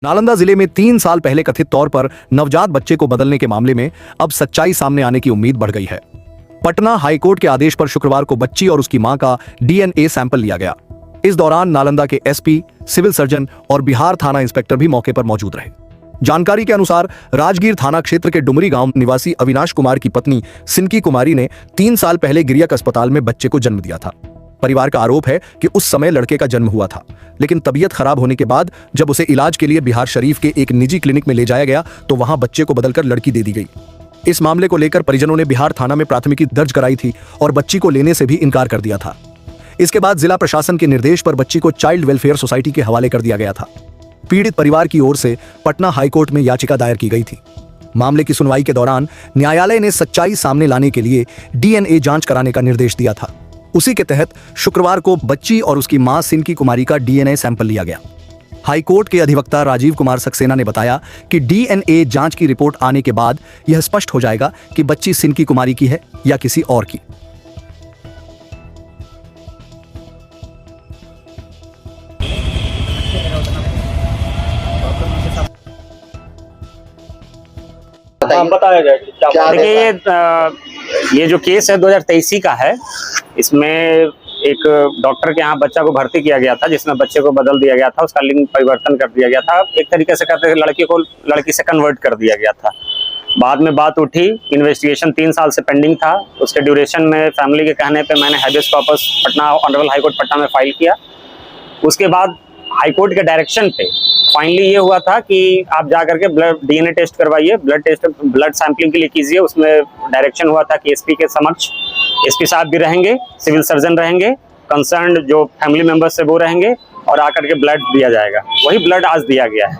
नालंदा जिले में 3 साल पहले कथित तौर पर नवजात बच्चे को बदलने के मामले में अब सच्चाई सामने आने की उम्मीद बढ़ गई है। पटना हाईकोर्ट के आदेश पर शुक्रवार को बच्ची और उसकी मां का डीएनए सैंपल लिया गया। इस दौरान नालंदा के एसपी, सिविल सर्जन और बिहार थाना इंस्पेक्टर भी मौके पर मौजूद रहे। जानकारी के अनुसार राजगीर थाना क्षेत्र के डुमरी गांव निवासी अविनाश कुमार की पत्नी सिनकी कुमारी ने 3 साल पहले गिरियक अस्पताल में बच्चे को जन्म दिया था। परिवार का आरोप है कि उस समय लड़के का जन्म हुआ था, लेकिन तबीयत खराब होने के बाद जब उसे इलाज के लिए बिहार शरीफ के एक निजी क्लिनिक में ले जाया गया तो वहां बच्चे को बदलकर लड़की दे दी गई। इस मामले को लेकर परिजनों ने बिहार थाना में प्राथमिकी दर्ज कराई थी और बच्ची को लेने से भी इनकार कर दिया था। इसके बाद जिला प्रशासन के निर्देश पर बच्ची को चाइल्ड वेलफेयर सोसाइटी के हवाले कर दिया गया था। पीड़ित परिवार की ओर से पटना हाईकोर्ट में याचिका दायर की गई थी। मामले की सुनवाई के दौरान न्यायालय ने सच्चाई सामने लाने के लिए डीएनए जांच कराने का निर्देश दिया था। उसी के तहत शुक्रवार को बच्ची और उसकी मां सिनकी कुमारी का डीएनए सैंपल लिया गया। हाईकोर्ट के अधिवक्ता राजीव कुमार सक्सेना ने बताया कि डीएनए जांच की रिपोर्ट आने के बाद यह स्पष्ट हो जाएगा कि बच्ची सिनकी कुमारी की है या किसी और की। बताया जाए। देखिए, ये जो केस है 2023 का है। इसमें एक डॉक्टर के यहाँ बच्चा को भर्ती किया गया था, जिसमें बच्चे को बदल दिया गया था, उसका लिंग परिवर्तन कर दिया गया था। एक तरीके से कहते हैं लड़की को लड़की से कन्वर्ट कर दिया गया था। बाद में बात उठी, इन्वेस्टिगेशन 3 साल से पेंडिंग था। उसके ड्यूरेशन में फैमिली के कहने पे मैंने habeas corpus Patna honourable high court Patna में फाइल किया। उसके बाद हाईकोर्ट के डायरेक्शन पे फाइनली ये हुआ था कि आप जा करके ब्लड डीएनए टेस्ट करवाइए, ब्लड सैंपलिंग के लिए कीजिए। उसमें डायरेक्शन हुआ था कि एसपी के समक्ष एसपी साहब भी रहेंगे, सिविल सर्जन रहेंगे, कंसर्न जो फैमिली मेंबर्स से वो रहेंगे और आकर के ब्लड दिया जाएगा। वही ब्लड आज दिया गया है।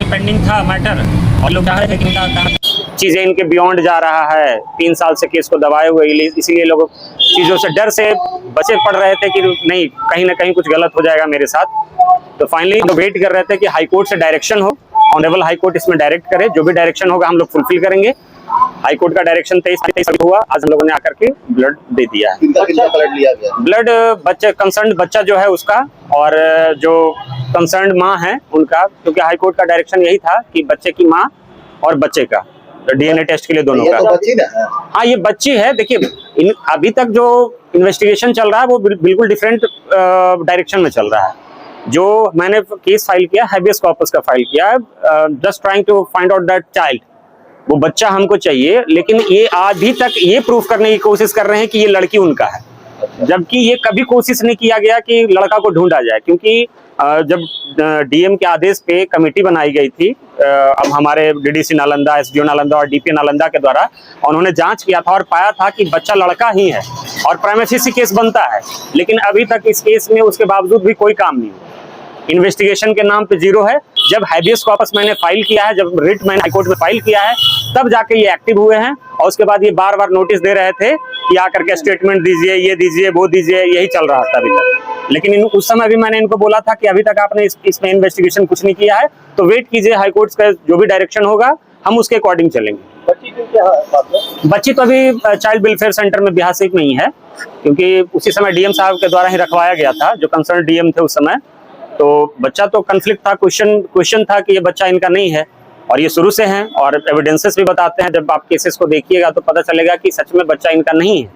पेंडिंग था मैटर और लोग चाह रहे थे कि चीजें इनके बियॉन्ड जा रहा है। 3 साल से केस को दबाए हुए, इसीलिए लोग चीजों से डर से बचे पड़ रहे थे कि नहीं कहीं ना कहीं कुछ गलत हो जाएगा मेरे साथ। तो फाइनली हम वेट कर रहे थे कि हाईकोर्ट से डायरेक्शन हो, ऑनरेबल हाईकोर्ट इसमें डायरेक्ट करे। जो भी डायरेक्शन होगा हम लोग फुलफिल करेंगे। हाईकोर्ट का डायरेक्शन 23 हुआ, आज हम लोगों ने आकर के ब्लड दे दिया है। ब्लड लिया गया? ब्लड बच्चे कंसर्न बच्चा जो है उसका और जो कंसर्न माँ है उनका, क्योंकि हाईकोर्ट का डायरेक्शन यही था कि बच्चे की माँ और बच्चे का डीएनए टेस्ट के लिए दोनों का। हाँ, ये बच्ची है। देखिए, अभी तक जो इन्वेस्टिगेशन चल रहा है वो बिल्कुल डिफरेंट डायरेक्शन में चल रहा है। जो मैंने केस फाइल किया, हैबियस कॉर्पस का फाइल किया, just trying to find out that child, वो बच्चा हमको चाहिए। लेकिन ये अभी तक ये प्रूफ करने की कोशिश कर रहे हैं कि ये लड़की उनका है, जबकि ये कभी कोशिश नहीं किया गया कि लड़का को ढूंढा जाए। क्योंकि जब डीएम के आदेश पे कमेटी बनाई गई थी, अब हमारे डीडीसी नालंदा, एसडीओ नालंदा और डीपी नालंदा के द्वारा, उन्होंने जांच किया था और पाया था कि बच्चा लड़का ही है और प्राइमा फेसी केस बनता है। लेकिन अभी तक इस केस में उसके बावजूद भी कोई काम नहीं हुआ। इन्वेस्टिगेशन के नाम पे जीरो है। जब हैबियस कॉर्पस मैंने फाइल किया है, जब रिट मैंने हाईकोर्ट में फाइल किया है, तब जाके ये एक्टिव हुए हैं। और उसके बाद ये बार बार नोटिस दे रहे थे कि आकर के स्टेटमेंट दीजिए, ये दीजिए, वो दीजिए, यही चल रहा था अभी तक। लेकिन उस समय भी मैंने इनको बोला था कि अभी तक आपने इसमें इन्वेस्टिगेशन कुछ नहीं किया है, तो वेट कीजिए, हाईकोर्ट का जो भी डायरेक्शन होगा हम उसके अकॉर्डिंग चलेंगे। बच्ची तो अभी चाइल्ड वेलफेयर सेंटर में बिहार शरीफ में ही है, क्योंकि उसी समय डीएम साहब के द्वारा ही रखवाया गया था, जो कंसर्न डीएम थे उस समय। तो बच्चा तो कन्फ्लिक्ट था, क्वेश्चन था कि ये बच्चा इनका नहीं है और ये शुरू से हैं और एविडेंसेस भी बताते हैं। जब आप केसेस को देखिएगा तो पता चलेगा कि सच में बच्चा इनका नहीं है,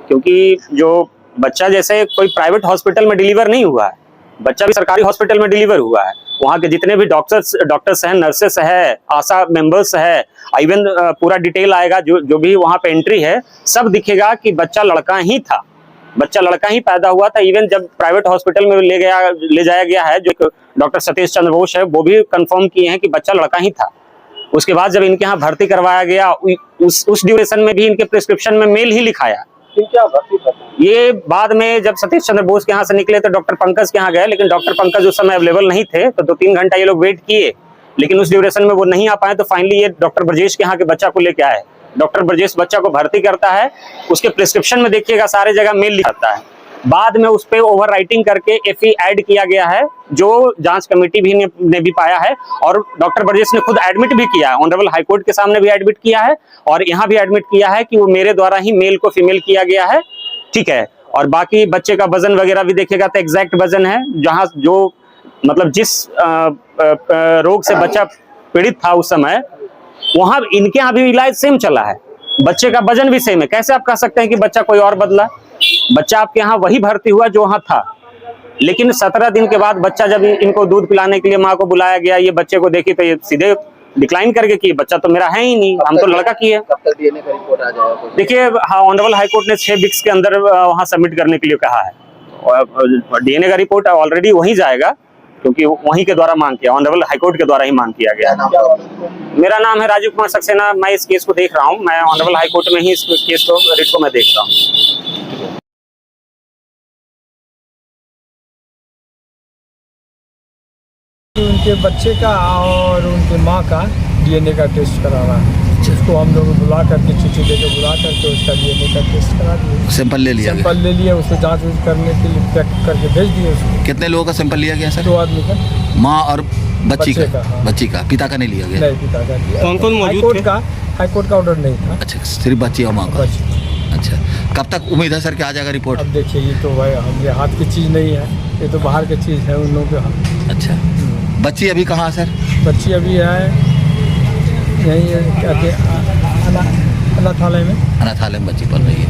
क्योंकि जो बच्चा जैसे कोई प्राइवेट हॉस्पिटल में डिलीवर नहीं हुआ है, बच्चा भी सरकारी हॉस्पिटल में डिलीवर हुआ है। वहाँ के जितने भी डॉक्टर्स हैं, नर्सेस है, आशा मेंबर्स है, इवन पूरा डिटेल आएगा, जो भी वहाँ पे एंट्री है, सब दिखेगा कि बच्चा लड़का ही था, बच्चा लड़का ही पैदा हुआ था। इवन जब प्राइवेट हॉस्पिटल में ले जाया गया है, जो डॉक्टर सतीश चंद्र बोस है, वो भी कंफर्म किए हैं कि बच्चा लड़का ही था। उसके बाद जब इनके यहाँ भर्ती करवाया गया, उस ड्यूरेशन में भी इनके प्रिस्क्रिप्शन में मेल ही लिखाया। ये बाद में जब सतीश चंद्र बोस के यहाँ से निकले तो डॉक्टर पंकज के यहाँ गए, लेकिन डॉक्टर पंकज उस समय अवेलेबल नहीं थे, तो 2-3 घंटा ये लोग वेट किए, लेकिन उस ड्यूरेशन में वो नहीं आ पाए। तो फाइनली ये डॉक्टर ब्रजेश के यहाँ के बच्चा को लेके आए। डॉक्टर ब्रजेश बच्चा को भर्ती करता है, उसके प्रिस्क्रिप्शन में देखिएगा सारे जगह मेल लिखता है। बाद में उस पर ओवर राइटिंग करके एफई ऐड किया गया है, जो जांच कमेटी भी ने भी पाया है और डॉक्टर ब्रजेश ने खुद एडमिट भी किया है, ऑनरेबल हाईकोर्ट के सामने भी एडमिट किया है और यहाँ भी एडमिट किया है कि वो मेरे द्वारा ही मेल को फीमेल किया गया है। ठीक है। और बाकी बच्चे का वजन वगैरह भी देखिएगा तो एग्जैक्ट वजन है, जहाँ जो मतलब जिस रोग से बच्चा पीड़ित था उस समय, वहां इनके यहाँ भी इलाज सेम चला है, बच्चे का वजन भी सेम है। कैसे आप कह सकते हैं कि बच्चा कोई और बदला? बच्चा आपके यहाँ वही भर्ती हुआ जो वहां था, लेकिन 17 दिन के बाद बच्चा जब इनको दूध पिलाने के लिए माँ को बुलाया गया, ये बच्चे को देखी तो ये सीधे डिक्लाइन करके कि बच्चा तो मेरा है ही नहीं, हम तो लड़का की है। कब तक डीएनए का रिपोर्ट आ जाएगा? देखिए, हाँ, ऑनरेबल हाईकोर्ट ने 6 वीक्स के अंदर वहां सबमिट करने के लिए कहा है, और डीएनए का रिपोर्ट ऑलरेडी वहीं जाएगा, क्योंकि वहीं के द्वारा मांग किया, ऑनरेबल हाईकोर्ट के द्वारा ही मांग किया गया। मेरा नाम है राजीव कुमार सक्सेना, मैं इस केस को देख रहा हूँ, मैं ऑनरेबल हाईकोर्ट में ही इस केस को, रिट को मैं देख रहा हूँ। उनके बच्चे का और उनके माँ का डीएनए का टेस्ट कराना है। उसको हम लोग बुला करके, चिट्ठी देकर बुला करके उसका डीएनए का टेस्ट करा दिए। सैंपल ले लिया सैंपल ले लिया, उसको जांच उच करने के लिए पैक करके भेज दिए उसको। कितने लोगों का सैंपल लिया गया सर? 2 आदमी का, माँ और बच्ची बच्चे का? का, हाँ। बच्ची का, पिता का नहीं लिया गया? नहीं, पिता का दिया। कौन-कौन मौजूद थे? हाईकोर्ट का ऑर्डर नहीं था। अच्छा, सिर्फ बच्ची और माँ का। अच्छा, कब तक उम्मीद है सर कि आ जाएगा रिपोर्ट? अब देखिए, ये तो भाई हमारे हाथ की चीज़ नहीं है, ये तो बाहर की चीज़ है उन लोगों के हाथ। अच्छा, बच्ची अभी कहाँ सर? बच्ची अभी है यहीं क्या अनाथालय में। अनाथालय में बच्ची पढ़ रही है।